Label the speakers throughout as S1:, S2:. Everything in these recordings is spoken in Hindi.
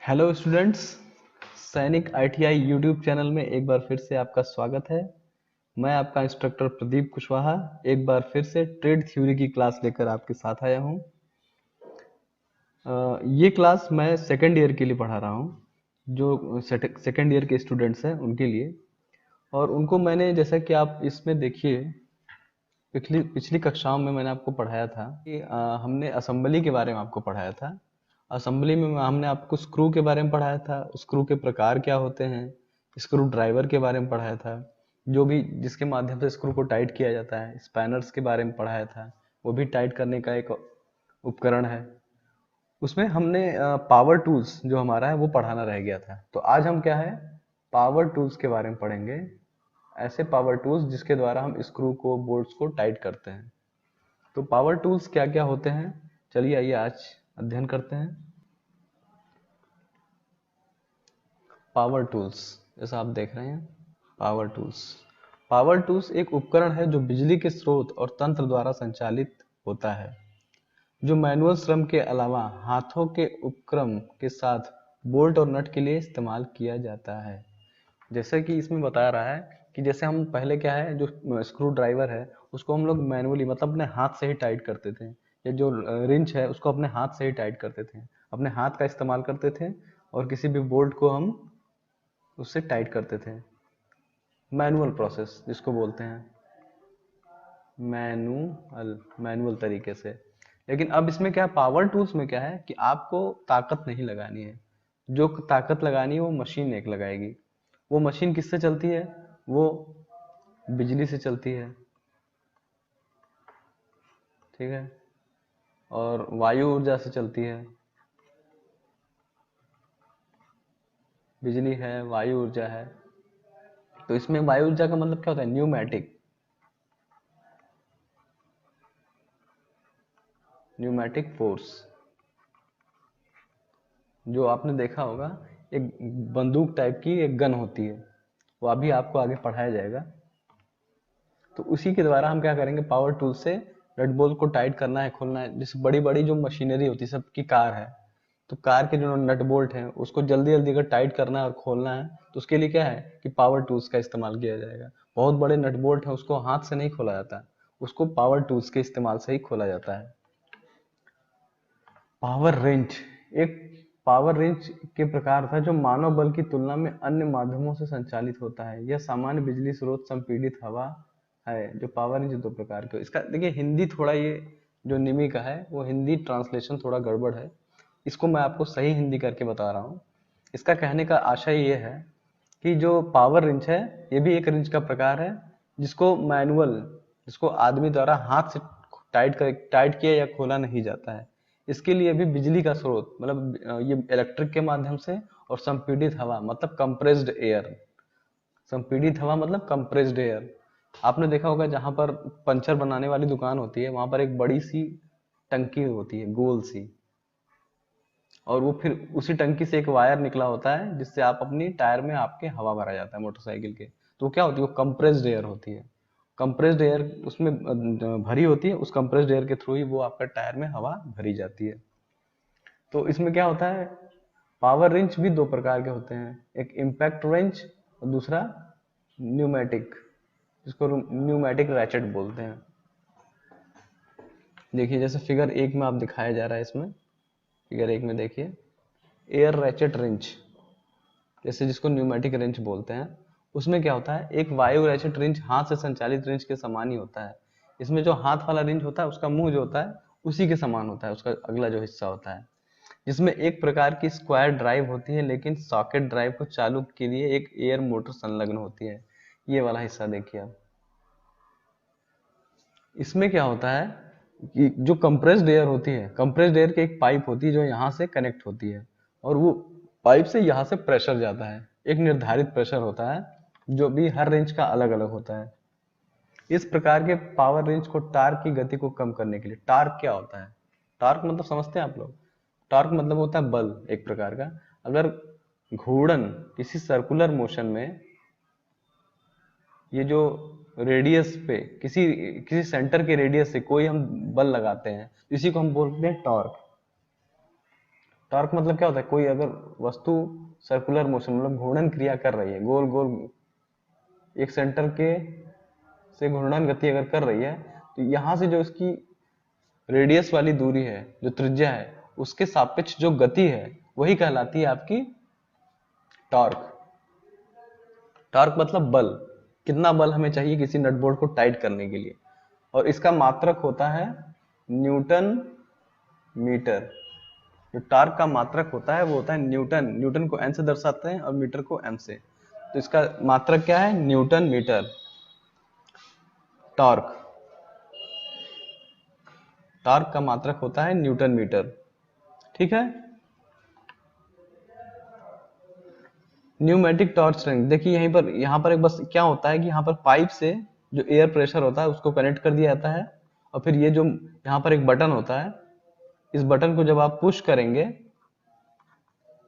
S1: Hello students. सैनिक आईटीआई यूट्यूब चैनल में एक बार फिर से आपका स्वागत है। मैं आपका इंस्ट्रक्टर प्रदीप कुशवाहा एक बार फिर से ट्रेड थ्योरी की क्लास लेकर आपके साथ आया हूं। ये क्लास मैं सेकेंड ईयर के लिए पढ़ा रहा हूं, जो सेकेंड ईयर के स्टूडेंट्स हैं उनके लिए। और उनको मैंने, जैसा कि आप इसमें देखिए, पिछली पिछली कक्षाओं में मैंने आपको पढ़ाया था कि हमने असेंबली के बारे में आपको पढ़ाया था। असेंबली में हमने आपको स्क्रू के बारे में पढ़ाया था, स्क्रू के प्रकार क्या होते हैं, स्क्रू ड्राइवर के बारे में पढ़ाया था, जो भी जिसके माध्यम से स्क्रू को टाइट किया जाता है। स्पैनर्स के बारे में पढ़ाया था, वो भी टाइट करने का एक उपकरण है। उसमें हमने पावर टूल्स जो हमारा है वो पढ़ाना रह गया था। तो आज हम क्या है, पावर टूल्स के बारे में पढ़ेंगे। ऐसे पावर टूल्स जिसके द्वारा हम स्क्रू को, बोल्ट्स को टाइट करते हैं। तो पावर टूल्स क्या क्या होते हैं, चलिए आइए आज अध्ययन करते हैं। पावर टूल्स, जैसा आप देख रहे हैं, पावर टूल्स। पावर टूल्स एक उपकरण है जो बिजली के स्रोत और तंत्र द्वारा संचालित होता है, जो मैनुअल श्रम के अलावा हाथों के उपक्रम के साथ बोल्ट और नट के लिए इस्तेमाल किया जाता है। जैसे कि इसमें बता रहा है कि जैसे हम पहले क्या है, जो स्क्रू ड्राइवर है उसको हम लोग मैनुअली मतलब अपने हाथ से ही टाइट करते थे, या जो रिंच है उसको अपने हाथ से ही टाइट करते थे, अपने हाथ का इस्तेमाल करते थे, और किसी भी बोल्ट को हम उससे टाइट करते थे। मैनुअल प्रोसेस जिसको बोलते हैं, मैनुअल तरीके से। लेकिन अब इसमें क्या, पावर टूल्स में क्या है कि आपको ताकत नहीं लगानी है। जो ताकत लगानी है वो मशीन एक लगाएगी। वो मशीन किससे चलती है, वो बिजली से चलती है, ठीक है, और वायु ऊर्जा से चलती है। बिजली है, वायु ऊर्जा है। तो इसमें वायु ऊर्जा का मतलब क्या होता है, न्यूमैटिक। न्यूमैटिक फोर्स, जो आपने देखा होगा, एक बंदूक टाइप की एक गन होती है, वो अभी आपको आगे पढ़ाया जाएगा। तो उसी के द्वारा हम क्या करेंगे, पावर टूल से नट बोल्ट को टाइट करना है, खोलना है। जैसे बड़ी बड़ी जो मशीनरी होती है, सबकी कार है, तो कार के जो नट बोल्ट हैं उसको जल्दी जल्दी अगर टाइट करना है और खोलना है, तो उसके लिए क्या है कि पावर टूल्स का इस्तेमाल किया जाएगा। बहुत बड़े नट बोल्ट हैं उसको हाथ से नहीं खोला जाता, उसको पावर टूल्स के इस्तेमाल से ही खोला जाता है। पावर रेंज एक पावर रेंज के प्रकार था जो मानव बल की तुलना में अन्य माध्यमों से संचालित होता है। यह सामान्य बिजली स्रोत, संपीड़ित हवा है। जो पावर रेंज दो प्रकार के, इसका देखिए हिंदी थोड़ा, ये जो निमी का है वो हिंदी ट्रांसलेशन थोड़ा गड़बड़ है। इसको मैं आपको सही हिंदी करके बता रहा हूँ। इसका कहने का आशय ये है कि जो पावर रिंच है ये भी एक रिंच का प्रकार है, जिसको मैनुअल, जिसको आदमी द्वारा हाथ से टाइट किया या खोला नहीं जाता है। इसके लिए भी बिजली का स्रोत, मतलब ये इलेक्ट्रिक के माध्यम से, और संपीड़ित हवा मतलब कंप्रेस्ड एयर। संपीड़ित हवा मतलब कंप्रेस्ड एयर। आपने देखा होगा जहां पर पंचर बनाने वाली दुकान होती है, वहां पर एक बड़ी सी टंकी होती है, गोल सी, और वो फिर उसी टंकी से एक वायर निकला होता है जिससे आप अपनी टायर में आपके हवा भरा जाता है मोटरसाइकिल के। तो वो क्या होती है, वो कंप्रेस्ड एयर होती है। कंप्रेस्ड एयर उसमें भरी होती है, उस कंप्रेस्ड एयर के थ्रू ही वो आपका टायर में हवा भरी जाती है। तो इसमें क्या होता है, पावर रेंच भी दो प्रकार के होते हैं, एक इम्पैक्ट रेंच और दूसरा न्यूमेटिक, जिसको न्यूमेटिक रैचेट बोलते हैं। देखिए जैसे फिगर एक में आप दिखाया जा रहा है, इसमें फिगर एक में देखिए, एयर रैचेट रिंच, जैसे जिसको न्यूमेटिक रिंच बोलते हैं। उसमें क्या होता है, एक वायु रैचेट रिंच हाथ से संचालित रिंच के समान ही होता है। इसमें जो हाथ वाला रिंच होता है उसका मुंह जो होता है उसी के समान होता है, उसका अगला जो हिस्सा होता है, जिसमें एक प्रकार की स्क्वायर ड्राइव होती है, लेकिन सॉकेट ड्राइव को चालू के लिए एक एयर मोटर संलग्न होती है। ये वाला हिस्सा देखिए आप। इसमें क्या होता है कि जो कंप्रेस्ड एयर होती है, कंप्रेस्ड एयर की एक पाइप होती है जो यहाँ से कनेक्ट होती है, और वो पाइप से यहाँ से प्रेशर जाता है। एक निर्धारित प्रेशर होता है जो भी हर रेंज का अलग अलग होता है। इस प्रकार के पावर रेंज को टार्क की गति को कम करने के लिए, टार्क क्या होता है, टार्क मतलब समझते हैं आप लोग, टार्क मतलब होता है बल एक प्रकार का। अगर घूर्णन किसी सर्कुलर मोशन में, ये जो रेडियस पे किसी किसी सेंटर के रेडियस से कोई हम बल लगाते हैं, इसी को हम बोलते हैं टॉर्क। टॉर्क मतलब क्या होता है, कोई अगर वस्तु सर्कुलर मोशन मतलब घूर्णन क्रिया कर रही है, गोल गोल एक सेंटर के से घूर्णन गति अगर कर रही है, तो यहाँ से जो इसकी रेडियस वाली दूरी है, जो त्रिज्या है, उसके सापेक्ष जो गति है वही कहलाती है आपकी टॉर्क। टॉर्क मतलब बल, कितना बल हमें चाहिए किसी नट बोल्ट को टाइट करने के लिए, और इसका मात्रक होता है न्यूटन मीटर। जो टॉर्क का मात्रक होता है वो होता है न्यूटन, न्यूटन को एन से दर्शाते हैं और मीटर को एम से, तो इसका मात्रक क्या है, न्यूटन मीटर। टॉर्क, टॉर्क का मात्रक होता है न्यूटन मीटर, ठीक है। न्यूमेटिक टॉर्क स्ट्रेंथ, देखिए यहीं पर, यहाँ पर एक बस क्या होता है कि यहाँ पर पाइप से जो एयर प्रेशर होता है उसको कनेक्ट कर दिया जाता है, और फिर ये जो यहाँ पर एक बटन होता है, इस बटन को जब आप पुश करेंगे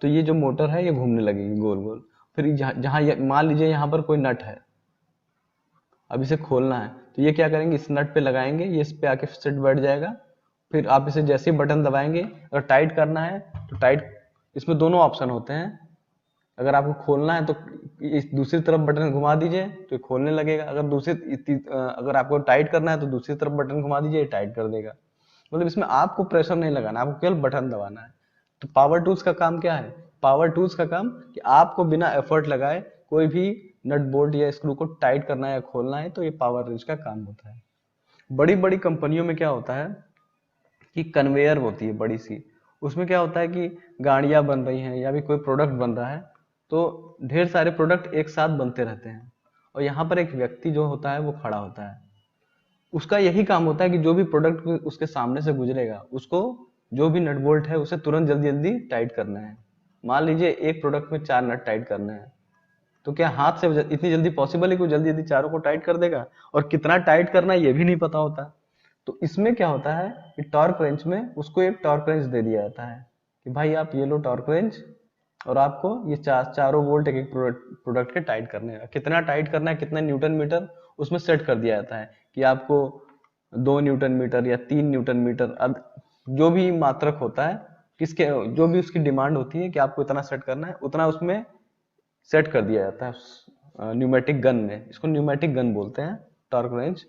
S1: तो ये जो मोटर है ये घूमने लगेगी गोल गोल। फिर जहाँ मान लीजिए यहाँ पर कोई नट है, अब इसे खोलना है, तो ये क्या करेंगे, इस नट पे लगाएंगे, ये इस पे आके सेट बैठ जाएगा। फिर आप इसे जैसे ही बटन दबाएंगे, अगर टाइट करना है तो टाइट, इसमें दोनों ऑप्शन होते हैं, अगर आपको खोलना है तो इस दूसरी तरफ बटन घुमा दीजिए तो ये खोलने लगेगा, अगर आपको टाइट करना है तो दूसरी तरफ बटन घुमा दीजिए, टाइट कर देगा। मतलब इसमें आपको प्रेशर नहीं लगाना, आपको केवल बटन दबाना है। तो पावर टूल्स का काम क्या है, पावर टूल्स का काम कि आपको बिना एफर्ट लगाए कोई भी नट बोल्ट या स्क्रू को टाइट करना है या खोलना है, तो ये पावर रिंच का काम होता है। बड़ी बड़ी कंपनियों में क्या होता है कि कन्वेयर होती है बड़ी सी, उसमें क्या होता है कि गाड़ियां बन रही हैं या भी कोई प्रोडक्ट बन रहा है, तो ढेर सारे प्रोडक्ट एक साथ बनते रहते हैं, और यहाँ पर एक व्यक्ति जो होता है वो खड़ा होता है, उसका यही काम होता है कि जो भी प्रोडक्ट उसके सामने से गुजरेगा उसको, जो भी नट बोल्ट है उसे तुरंत जल्दी जल्दी टाइट करना है। मान लीजिए एक प्रोडक्ट में 4 नट टाइट करने हैं, तो क्या हाथ से इतनी जल्दी पॉसिबल है कि वो जल्दी जल्दी चारों को टाइट कर देगा, और कितना टाइट करना है ये भी नहीं पता होता। तो इसमें क्या होता है कि टॉर्क रेंच में उसको एक टॉर्क रेंच दे दिया जाता है कि भाई आप ये लो टॉर्क रेंच, और आपको ये चारों वोल्ट एक एक प्रोडक्ट के टाइट करने हैं, कितना टाइट करना है, कितना न्यूटन मीटर, उसमें सेट कर दिया जाता है कि आपको 2 न्यूटन मीटर या 3 न्यूटन मीटर, अब जो भी मात्रक होता है, किसके जो भी उसकी डिमांड होती है कि आपको इतना सेट करना है, उतना उसमें सेट कर दिया जाता है न्यूमेटिक गन में, इसको न्यूमेटिक गन बोलते हैं, टॉर्क रेंच।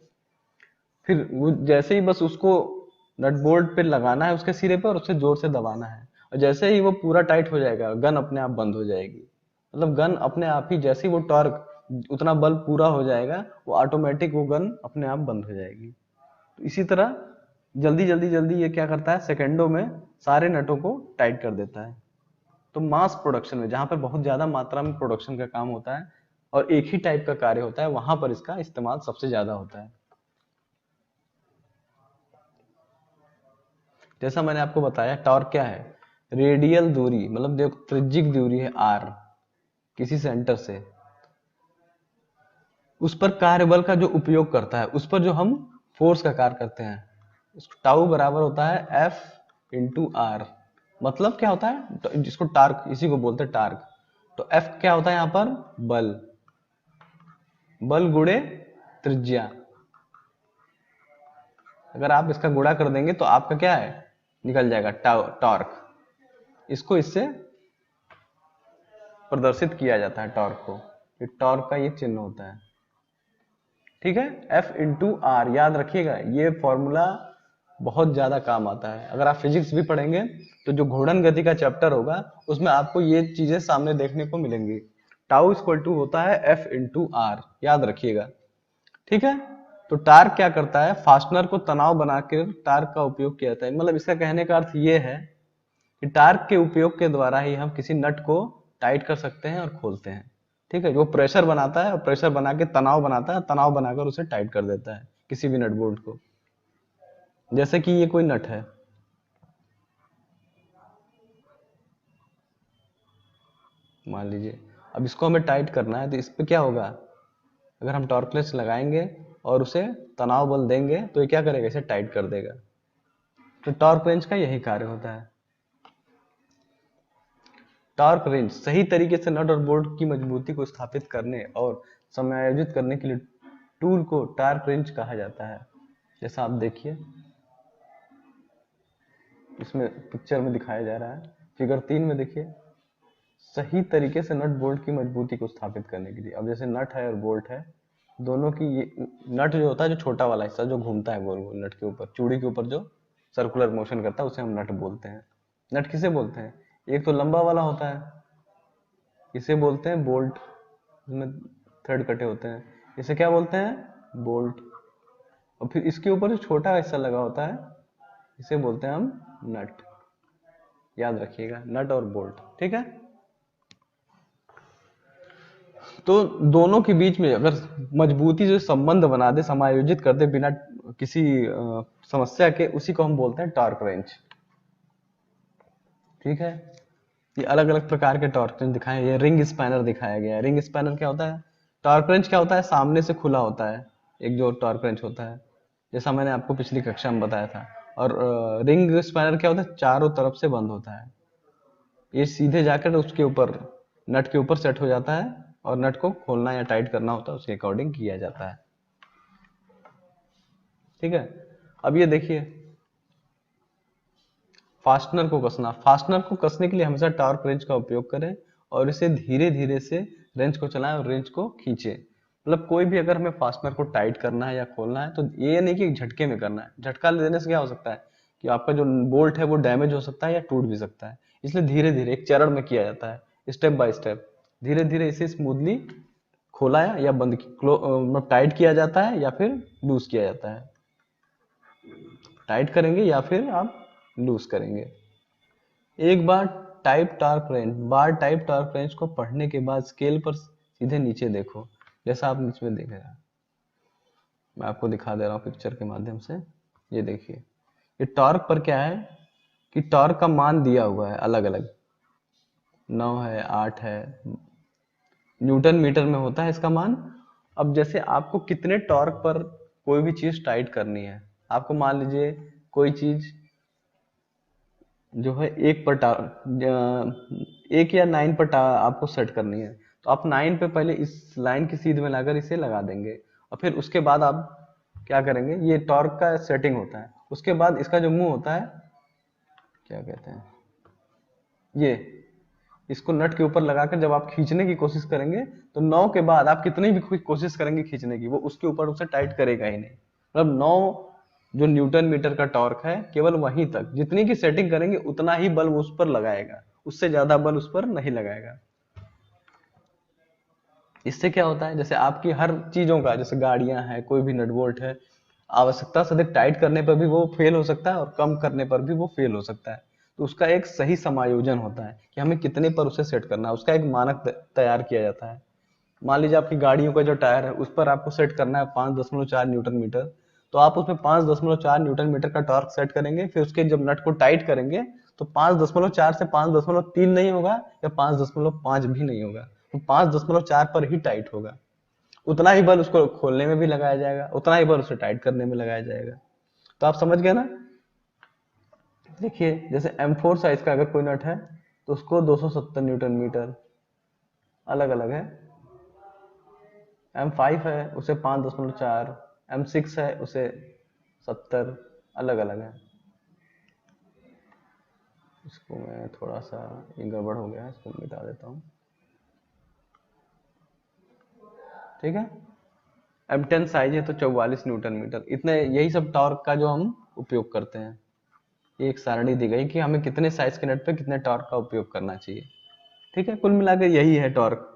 S1: फिर वो जैसे ही बस उसको नट बोल्ट पे लगाना है उसके सिरे पे, और उसे जोर से दबाना है, और जैसे ही वो पूरा टाइट हो जाएगा गन अपने आप बंद हो जाएगी। मतलब गन अपने आप ही, जैसे ही वो टॉर्क उतना बल पूरा हो जाएगा, वो ऑटोमेटिक वो गन अपने आप बंद हो जाएगी। तो इसी तरह जल्दी जल्दी जल्दी ये क्या करता है, सेकंडों में सारे नटों को टाइट कर देता है। तो मास प्रोडक्शन में, जहां पर बहुत ज्यादा मात्रा में प्रोडक्शन का काम होता है और एक ही टाइप का कार्य होता है, वहां पर इसका इस्तेमाल सबसे ज्यादा होता है। जैसा मैंने आपको बताया, टॉर्क क्या है, रेडियल दूरी, मतलब देखो त्रिज्यिक दूरी है आर किसी सेंटर से, उस पर कार्यबल का जो उपयोग करता है, उस पर जो हम फोर्स का कार्य करते हैं, टाउ बराबर होता है एफ इंटू आर। मतलब क्या होता है, जिसको टार्क, इसी को बोलते हैं टार्क। तो एफ क्या होता है यहाँ पर, बल, बल गुणे त्रिज्या। अगर आप इसका गुणा कर देंगे तो आपका क्या है, निकल जाएगा टॉर्क। इसको इससे प्रदर्शित किया जाता है टॉर्क को, ये टॉर्क का ये चिन्ह होता है, ठीक है। एफ इंटू आर याद रखिएगा, ये फॉर्मूला बहुत ज्यादा काम आता है। अगर आप फिजिक्स भी पढ़ेंगे तो जो घूर्णन गति का चैप्टर होगा उसमें आपको ये चीजें सामने देखने को मिलेंगी। टाउ इक्वल टू होता है एफ इंटू आर, याद रखिएगा, ठीक है। तो टार्क क्या करता है, फास्टनर को तनाव बनाकर टार्क का उपयोग किया जाता है। मतलब इसका कहने का अर्थ ये है कि टार्क के उपयोग के द्वारा ही हम किसी नट को टाइट कर सकते हैं और खोलते हैं, ठीक है। जो प्रेशर बनाता है और प्रेशर बना के तनाव बनाता है, तनाव बनाकर उसे टाइट कर देता है किसी भी नट बोल्ट को। जैसे कि ये कोई नट है, मान लीजिए, अब इसको हमें टाइट करना है, तो इस पे क्या होगा, अगर हम टॉर्कलेस लगाएंगे और उसे तनाव बल देंगे तो ये क्या करेगा, इसे टाइट कर देगा। तो टॉर्क रेंच का यही कार्य होता है। टॉर्क रेंच सही तरीके से नट और बोल्ट की मजबूती को स्थापित करने और समायोजित करने के लिए टूल को टॉर्क रेंच कहा जाता है। जैसा आप देखिए इसमें पिक्चर में दिखाया जा रहा है, फिगर 3 में देखिए, सही तरीके से नट बोल्ट की मजबूती को स्थापित करने के लिए, अब जैसे नट है और बोल्ट है, दोनों की ये नट जो होता है, जो छोटा वाला हिस्सा जो घूमता है गोल गोल नट के ऊपर, चूड़ी के ऊपर जो सर्कुलर मोशन करता है, उसे हम नट बोलते हैं। नट किसे बोलते हैं? एक तो लंबा वाला होता है, इसे बोलते हैं बोल्ट, इसमें थ्रेड कटे होते हैं, इसे क्या बोलते हैं? बोल्ट। और फिर इसके ऊपर जो छोटा हिस्सा लगा होता है, इसे बोलते हैं हम नट। याद रखिएगा, नट और बोल्ट, ठीक है। तो दोनों के बीच में अगर मजबूती से संबंध बना दे, समायोजित कर दे बिना किसी समस्या के, उसी को हम बोलते हैं टॉर्क रेंज, ठीक है। ये अलग अलग प्रकार के टॉर्क रेंज दिखाए, ये रिंग स्पैनर दिखाया गया है। रिंग स्पैनर क्या होता है? टॉर्क रेंज क्या होता है? सामने से खुला होता है एक जो टॉर्क रेंज होता है, जैसा मैंने आपको पिछली कक्षा में बताया था। और रिंग स्पैनर क्या होता है? चारों तरफ से बंद होता है, ये सीधे जाकर उसके ऊपर, नट के ऊपर सेट हो जाता है, और नट को खोलना या टाइट करना होता है उसके अकॉर्डिंग किया जाता है, ठीक है। अब ये देखिए, फास्टनर को कसना, फास्टनर को कसने के लिए हमेशा टॉर्क रेंच का उपयोग करें, और इसे धीरे धीरे से रेंच को चलाएं और रेंच को खींचें। मतलब कोई भी अगर हमें फास्टनर को टाइट करना है या खोलना है, तो ये नहीं कि झटके में करना है। झटका देने से क्या हो सकता है कि आपका जो बोल्ट है वो डैमेज हो सकता है या टूट भी सकता है। इसलिए धीरे धीरे एक चरण में किया जाता है, स्टेप बाय स्टेप, धीरे धीरे इसे स्मूथली खोला या बंद मतलब टाइट किया जाता है या फिर लूज किया जाता है। टाइट करेंगे या फिर आप लूज करेंगे। एक बार बार टाइप टॉर्क रेंज को पढ़ने के बाद स्केल पर सीधे नीचे देखो, जैसा आप नीचे में देख रहे हैं। मैं आपको दिखा दे रहा हूँ पिक्चर के माध्यम से। ये देखिए, ये टॉर्क पर क्या है कि टॉर्क का मान दिया हुआ है अलग अलग, 9 है, 8 है, न्यूटन मीटर में होता है इसका मान। अब जैसे आपको कितने टॉर्क पर कोई भी चीज टाइट करनी है, आपको मान लीजिए कोई चीज जो है एक या 9 पर आपको सेट करनी है, तो आप 9 पे पहले इस लाइन की सीध में लाकर इसे लगा देंगे, और फिर उसके बाद आप क्या करेंगे, ये टॉर्क का सेटिंग होता है। उसके बाद इसका जो मुंह होता है, क्या कहते हैं, ये इसको नट के ऊपर लगाकर जब आप खींचने की कोशिश करेंगे, तो 9 के बाद आप कितनी भी कोशिश करेंगे खींचने की, वो उसके ऊपर उसे टाइट करेगा ही नहीं। मतलब 9 जो न्यूटन मीटर का टॉर्क है, केवल वहीं तक, जितनी की सेटिंग करेंगे उतना ही बल उस पर लगाएगा, उससे ज्यादा बल उस पर नहीं लगाएगा। इससे क्या होता है, जैसे आपकी हर चीजों का, जैसे गाड़ियां हैं, कोई भी नट बोल्ट है, आवश्यकता से अधिक टाइट करने पर भी वो फेल हो सकता है और कम करने पर भी वो फेल हो सकता है। तो उसका एक सही समायोजन होता है कि हमें कितने पर उसे सेट करना है, उसका एक मानक तैयार किया जाता है। मान लीजिए आपकी गाड़ियों का जो टायर है उस पर आपको सेट करना है 5.4 न्यूटन मीटर, तो आप उसमें 5.4 न्यूटन मीटर का टॉर्क सेट करेंगे, फिर उसके जब नट को टाइट करेंगे, तो 5.4 से 5.3 नहीं होगा या 5.5 भी नहीं होगा, तो 5.4 पर ही टाइट होगा। उतना ही बल उसको खोलने में भी लगाया जाएगा, उतना ही बल उसे टाइट करने में लगाया जाएगा। तो आप समझ गए ना। देखिए, जैसे M4 साइज का अगर कोई नट है, तो उसको 270 न्यूटन मीटर अलग अलग है। M5 है, उसे 5.4, M6 है, उसे 70 अलग अलग है। इसको मैं थोड़ा सा, ये गड़बड़ हो गया है, इसको मिटा देता हूँ, ठीक है। M10 साइज है तो 44 न्यूटन मीटर, इतने, यही सब टॉर्क का जो हम उपयोग करते हैं। ये एक सारणी दी गई कि हमें कितने साइज के नट पे कितने टॉर्क का उपयोग करना चाहिए, ठीक है। कुल मिलाकर यही है टॉर्क,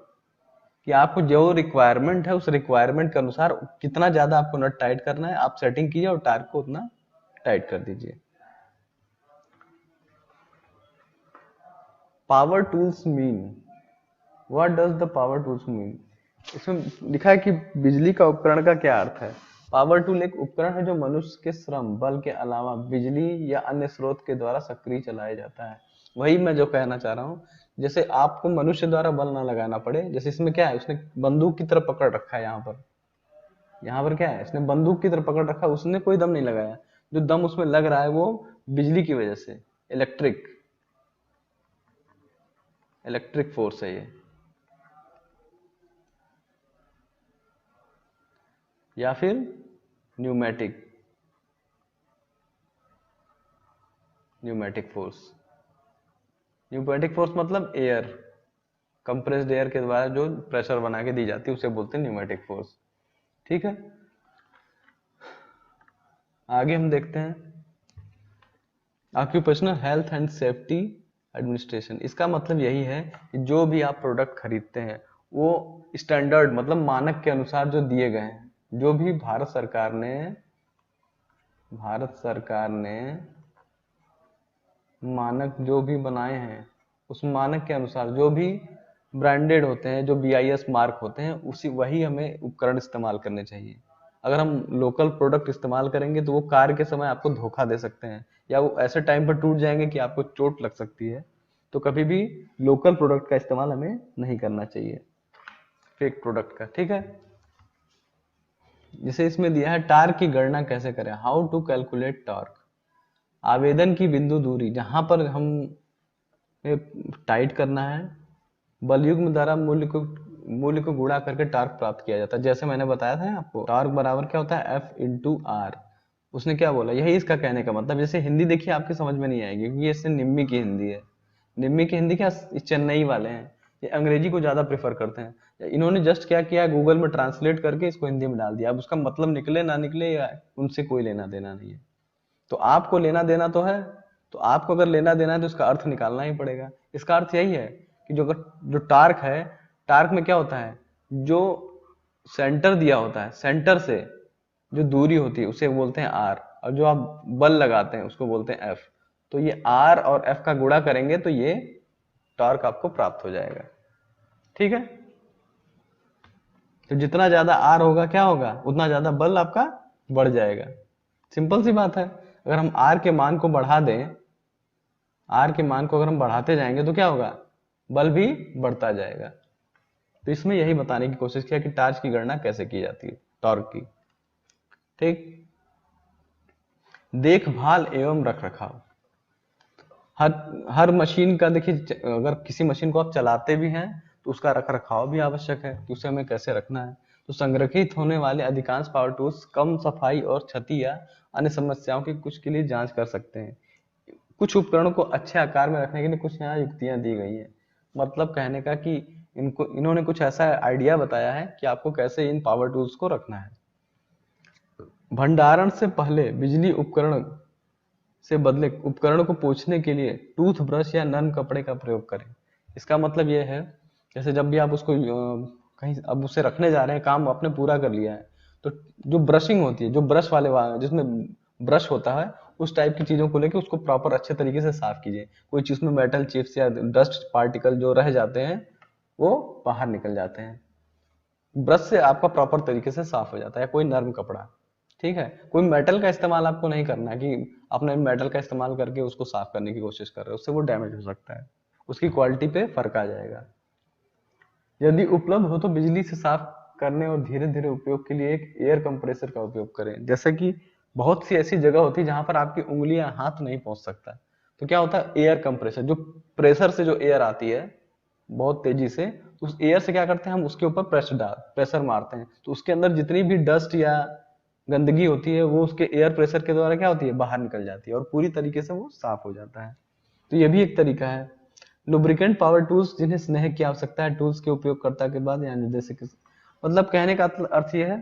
S1: कि आपको जो रिक्वायरमेंट है उस रिक्वायरमेंट के अनुसार कितना ज्यादा आपको नट टाइट करना है, आप सेटिंग कीजिए और टार्क को उतना टाइट कर दीजिए। Power tools mean, what does the power tools mean? इसमें लिखा है कि बिजली का उपकरण का क्या अर्थ है। पावर टूल एक उपकरण है जो मनुष्य के श्रम बल के अलावा बिजली या अन्य स्रोत के द्वारा सक्रिय चलाया जाता है। वही मैं जो कहना चाह रहा हूँ, जैसे आपको मनुष्य द्वारा बल ना लगाना पड़े, जैसे इसमें क्या है, उसने बंदूक की तरफ पकड़ रखा है, यहाँ पर क्या है, इसने बंदूक की तरफ पकड़ रखा है, उसने कोई दम नहीं लगाया। जो दम उसमें लग रहा है वो बिजली की वजह से, इलेक्ट्रिक इलेक्ट्रिक फोर्स है ये। या फिर pneumatic pneumatic force. Pneumatic force मतलब एयर, कंप्रेस्ड एयर के द्वारा जो प्रेशर बना के दी जाती है उसे बोलते हैं न्यूमेटिक फोर्स। ठीक है, आगे हम देखते हैं occupational health and safety administration. इसका मतलब यही है कि जो भी आप प्रोडक्ट खरीदते हैं वो स्टैंडर्ड मतलब मानक के अनुसार जो दिए गए हैं, जो भी भारत सरकार ने मानक जो भी बनाए हैं उस मानक के अनुसार जो भी ब्रांडेड होते हैं, जो BIS मार्क होते हैं, उसी वही हमें उपकरण इस्तेमाल करने चाहिए। अगर हम लोकल प्रोडक्ट इस्तेमाल करेंगे तो वो कार्य के समय आपको धोखा दे सकते हैं या वो ऐसे टाइम पर टूट जाएंगे कि आपको चोट लग सकती है। तो कभी भी लोकल प्रोडक्ट का इस्तेमाल हमें नहीं करना चाहिए, फेक प्रोडक्ट का। ठीक है, जैसे इसमें दिया है टार्क की गणना कैसे करें, हाउ टू कैलकुलेट टॉर्क। आवेदन की बिंदु दूरी जहां पर हम टाइट करना है, बलयुग्म द्वारा मूल्य को गुणा करके टार्क प्राप्त किया जाता है। जैसे मैंने बताया था आपको, टार्क बराबर क्या होता है, F इंटू आर। उसने क्या बोला, यही इसका कहने का मतलब। जैसे हिंदी देखिए आपके समझ में नहीं आएगी क्योंकि इससे निम्मी की हिंदी है। निम्मी की हिंदी क्या, चेन्नई वाले हैं, ये अंग्रेजी को ज्यादा प्रेफर करते हैं। इन्होंने जस्ट क्या किया, गूगल में ट्रांसलेट करके इसको हिंदी में डाल दिया। अब उसका मतलब निकले ना निकले या उनसे कोई लेना देना नहीं है। तो आपको लेना देना तो है, तो आपको अगर लेना देना है तो इसका अर्थ निकालना ही पड़ेगा। इसका अर्थ यही है कि जो टार्क है, टार्क में क्या होता है, जो सेंटर दिया होता है, सेंटर से जो दूरी होती है उसे बोलते हैं आर, और जो आप बल लगाते हैं उसको बोलते हैं एफ। तो ये आर और एफ का गुणा करेंगे तो ये टॉर्क आपको प्राप्त हो जाएगा। ठीक है, तो जितना ज्यादा आर होगा क्या होगा, उतना ज्यादा बल आपका बढ़ जाएगा। सिंपल सी बात है। अगर हम आर के मान को बढ़ा दें, आर के मान को अगर हम बढ़ाते जाएंगे तो क्या होगा, बल भी बढ़ता जाएगा। तो इसमें यही बताने की कोशिश किया कि टार्क की गणना कैसे की जाती है, टॉर्क की। ठीक, देखभाल एवं रखरखाव। हर हर मशीन का देखिए, अगर किसी मशीन को आप चलाते भी हैं तो उसका रखरखाव भी आवश्यक है कि उसे हमें कैसे रखना है। तो संग्रहित होने वाले अधिकांश पावर टूल्स कम सफाई और क्षति या अन्य समस्याओं की कुछ के लिए जांच कर सकते हैं। कुछ उपकरणों को अच्छे आकार में रखने के लिए कुछ यहाँ युक्तियां दी गई हैं। मतलब कहने का कि इन्होंने कुछ ऐसा आइडिया बताया है कि आपको कैसे इन पावर टूल्स को रखना है। भंडारण से पहले बिजली उपकरण से बदले उपकरण को पोंछने के लिए टूथ ब्रश या नर्म कपड़े का प्रयोग करें। इसका मतलब यह है, जैसे जब भी आप उसको कहीं अब उसे रखने जा रहे हैं, काम आपने पूरा कर लिया है, तो जो ब्रशिंग होती है, जो ब्रश वाले जिसमें ब्रश होता है, उस टाइप की चीजों को लेके उसको प्रॉपर अच्छे तरीके से साफ कीजिए। कोई चीज में मेटल चिप्स या डस्ट पार्टिकल जो रह जाते हैं वो बाहर निकल जाते हैं, ब्रश से आपका प्रॉपर तरीके से साफ हो जाता है, कोई नर्म कपड़ा। ठीक है, कोई मेटल का इस्तेमाल आपको नहीं करना है कि आपने मेटल का इस्तेमाल करके उसको साफ करने की कोशिश कर रहे हो, उससे वो डैमेज हो सकता है, उसकी क्वालिटी पे फर्क आ जाएगा। यदि उपलब्ध हो तो बिजली से साफ करने और धीरे धीरे उपयोग के लिए एक एयर कंप्रेसर का उपयोग करें। जैसे कि बहुत सी ऐसी जगह होती है जहां पर आपकी उंगलियां, हाथ नहीं पहुंच सकता, तो क्या होता है, एयर कंप्रेसर, जो प्रेशर से जो एयर आती है बहुत तेजी से, उस एयर से क्या करते हैं, हम उसके ऊपर प्रेशर मारते हैं, तो उसके अंदर जितनी भी डस्ट या गंदगी होती है वो उसके एयर प्रेशर के द्वारा क्या होती है, बाहर निकल जाती है और पूरी तरीके से वो साफ हो जाता है। तो ये भी एक तरीका है। लुब्रिकेंट पावर टूल्स जिन्हें स्नेह की आवश्यकता है टूल्स के उपयोगकर्ता के बाद या निर्देशक मतलब कहने का अर्थ यह है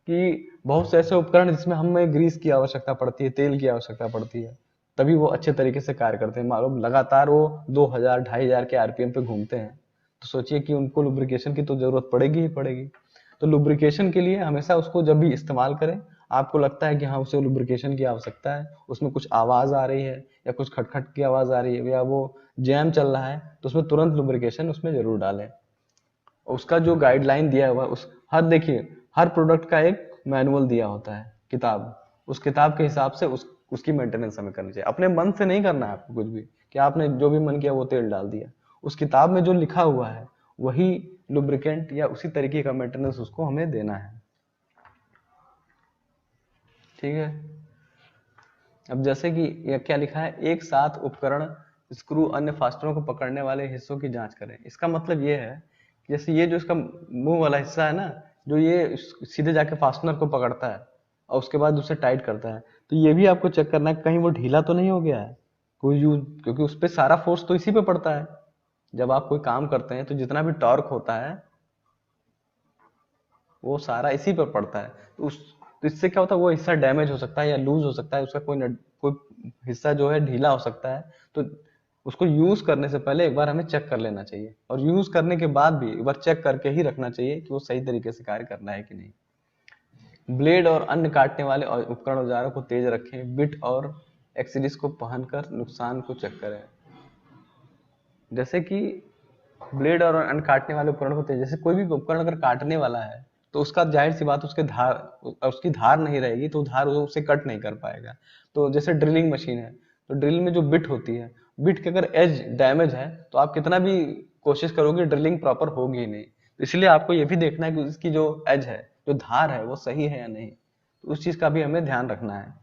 S1: कि बहुत से ऐसे उपकरण जिसमें हमें ग्रीस की आवश्यकता पड़ती है, तेल की आवश्यकता पड़ती है, तभी वो अच्छे तरीके से कार्य करते हैं। मालूम लगातार वो 2000 2500 के आरपीएम पे घूमते हैं, तो सोचिए कि उनको लुब्रिकेशन की तो जरूरत पड़ेगी ही पड़ेगी। तो लुब्रिकेशन के लिए हमेशा उसको जब भी इस्तेमाल करें, आपको लगता है कि हाँ उसे लुब्रिकेशन की आवश्यकता है, उसमें कुछ आवाज आ रही है या कुछ खटखट की आवाज आ रही है या वो जैम चल रहा है, तो उसमें तुरंत लुब्रिकेशन उसमें जरूर डालें। उसका जो गाइडलाइन दिया हुआ है उस हर देखिए हर प्रोडक्ट का एक मैनुअल दिया होता है, किताब, उस किताब के हिसाब से उसकी मेंटेनेंस हमें करनी चाहिए। अपने मन से नहीं करना है आपको कुछ भी कि आपने जो भी मन किया वो तेल डाल दिया, उस किताब में जो लिखा हुआ है वही लुब्रिकेंट या उसी तरीके का मेंटेनेंस उसको हमें देना है। ठीक है, अब जैसे कि यह क्या लिखा है, एक साथ उपकरण स्क्रू अन्य फास्टनरों को पकड़ने वाले हिस्सों की जांच करें। इसका मतलब ये है कि जैसे ये जो इसका मुंह वाला हिस्सा है ना, जो ये सीधे जाके फास्टनर को पकड़ता है और उसके बाद उसे टाइट करता है, तो ये भी आपको चेक करना है कहीं वो ढीला तो नहीं हो गया है। कोई यूज, क्योंकि उस पर सारा फोर्स तो इसी पे पड़ता है। जब आप कोई काम करते हैं तो जितना भी टॉर्क होता है वो सारा इसी पर पड़ता है। तो इससे क्या होता है, वो हिस्सा डैमेज हो सकता है या लूज हो सकता है, उसका कोई हिस्सा जो है ढीला हो सकता है। तो उसको यूज करने से पहले एक बार हमें चेक कर लेना चाहिए, और यूज करने के बाद भी एक बार चेक करके ही रखना चाहिए कि वो सही तरीके से कार्य करना है कि नहीं। ब्लेड और अन्य काटने वाले उपकरण औजारों को तेज रखें। बिट और एक्सिलिस को पहनकर नुकसान को चेक करें। जैसे कि ब्लेड और अन्य काटने वाले उपकरण को तेज, जैसे कोई भी उपकरण अगर काटने वाला है तो उसका जाहिर सी बात उसकी धार नहीं रहेगी, तो धार उसे कट नहीं कर पाएगा। तो जैसे ड्रिलिंग मशीन है, तो ड्रिल में जो बिट होती है, बिट के अगर एज डैमेज है तो आप कितना भी कोशिश करोगे ड्रिलिंग प्रॉपर होगी ही नहीं। तो इसलिए आपको ये भी देखना है कि उसकी जो एज है, जो धार है, वो सही है या नहीं। तो उस चीज का भी हमें ध्यान रखना है।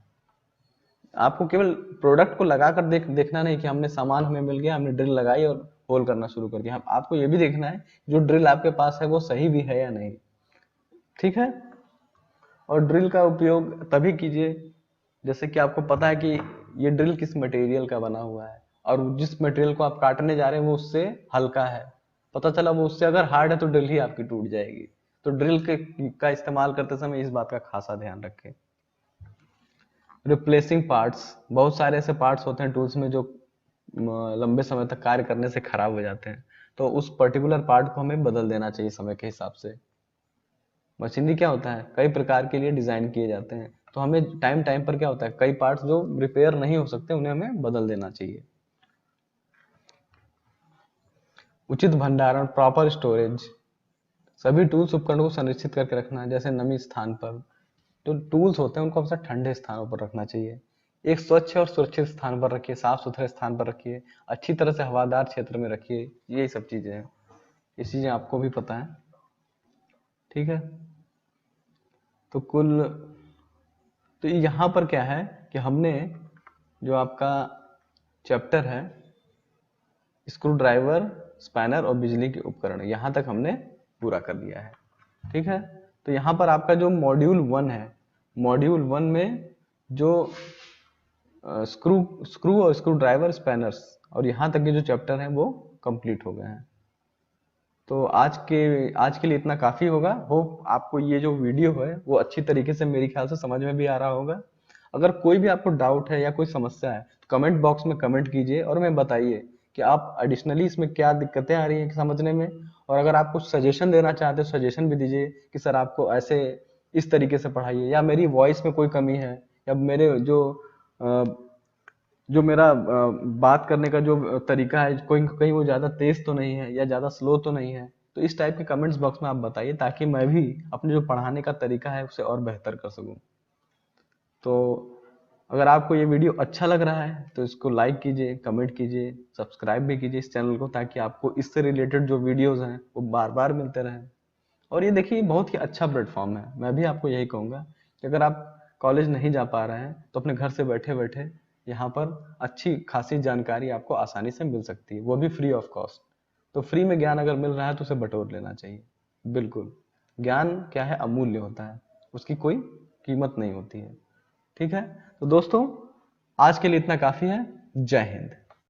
S1: आपको केवल प्रोडक्ट को लगाकर देखना नहीं कि हमने सामान हमें मिल गया, हमने ड्रिल लगाई और होल करना शुरू कर दिया। आपको ये भी देखना है जो ड्रिल आपके पास है वो सही भी है या नहीं। ठीक है। और ड्रिल का उपयोग तभी कीजिए जैसे कि आपको पता है कि ये ड्रिल किस मटेरियल का बना हुआ है, और जिस मटेरियल को आप काटने जा रहे हैं वो उससे हल्का है। पता चला वो उससे अगर हार्ड है तो ड्रिल ही आपकी टूट जाएगी। तो ड्रिल का इस्तेमाल करते समय इस बात का खासा ध्यान रखें। रिप्लेसिंग पार्ट्स, बहुत सारे ऐसे पार्ट्स होते हैं टूल्स में जो लंबे समय तक कार्य करने से खराब हो जाते हैं, तो उस पर्टिकुलर पार्ट को हमें बदल देना चाहिए समय के हिसाब से। मशीनरी क्या होता है, कई प्रकार के लिए डिजाइन किए जाते हैं, तो हमें टाइम टाइम पर क्या होता है, कई पार्ट्स जो रिपेयर नहीं हो सकते उन्हें हमें बदल देना चाहिए। उचित भंडारण, प्रॉपर स्टोरेज, सभी टूल्स उपकरणों को संरक्षित करके रखना, जैसे नमी स्थान पर। जो टूल्स होते हैं उनको हमेशा ठंडे स्थानों पर रखना चाहिए। एक स्वच्छ और सुरक्षित स्थान पर रखिए, साफ सुथरे स्थान पर रखिए, अच्छी तरह से हवादार क्षेत्र में रखिए। यही सब चीजें हैं, ये चीजें आपको भी पता है। ठीक है। तो तो यहाँ पर क्या है कि हमने जो आपका चैप्टर है स्क्रू ड्राइवर, स्पैनर और बिजली के उपकरण, यहाँ तक हमने पूरा कर दिया है। ठीक है। तो यहाँ पर आपका जो मॉड्यूल 1 है, मॉड्यूल 1 में जो स्क्रू स्क्रू और स्क्रू ड्राइवर, स्पैनर्स और यहाँ तक के जो चैप्टर हैं वो कंप्लीट हो गए हैं। तो आज के लिए इतना काफी होगा। होप आपको ये जो वीडियो है वो अच्छी तरीके से मेरे ख्याल से समझ में भी आ रहा होगा। अगर कोई भी आपको डाउट है या कोई समस्या है तो कमेंट बॉक्स में कमेंट कीजिए और हमें बताइए कि आप एडिशनली इसमें क्या दिक्कतें आ रही हैं समझने में। और अगर आप कुछ सजेशन देना चाहते हो सजेशन भी दीजिए कि सर आपको ऐसे इस तरीके से पढ़ाइए, या मेरी वॉइस में कोई कमी है, या मेरे जो मेरा बात करने का जो तरीका है कोई कहीं वो ज़्यादा तेज तो नहीं है या ज़्यादा स्लो तो नहीं है। तो इस टाइप के कमेंट्स बॉक्स में आप बताइए ताकि मैं भी अपने जो पढ़ाने का तरीका है उसे और बेहतर कर सकूं। तो अगर आपको ये वीडियो अच्छा लग रहा है तो इसको लाइक कीजिए, कमेंट कीजिए, सब्सक्राइब भी कीजिए इस चैनल को, ताकि आपको इससे रिलेटेड जो वीडियोज़ हैं वो बार बार मिलते रहें। और ये देखिए बहुत ही अच्छा प्लेटफॉर्म है। मैं भी आपको यही कहूँगा कि अगर आप कॉलेज नहीं जा पा रहे हैं तो अपने घर से बैठे बैठे यहाँ पर अच्छी खासी जानकारी आपको आसानी से मिल सकती है, वो भी फ्री ऑफ कॉस्ट। तो फ्री में ज्ञान अगर मिल रहा है तो उसे बटोर लेना चाहिए। बिल्कुल, ज्ञान क्या है, अमूल्य होता है, उसकी कोई कीमत नहीं होती है। ठीक है। तो दोस्तों आज के लिए इतना काफ़ी है। जय हिंद।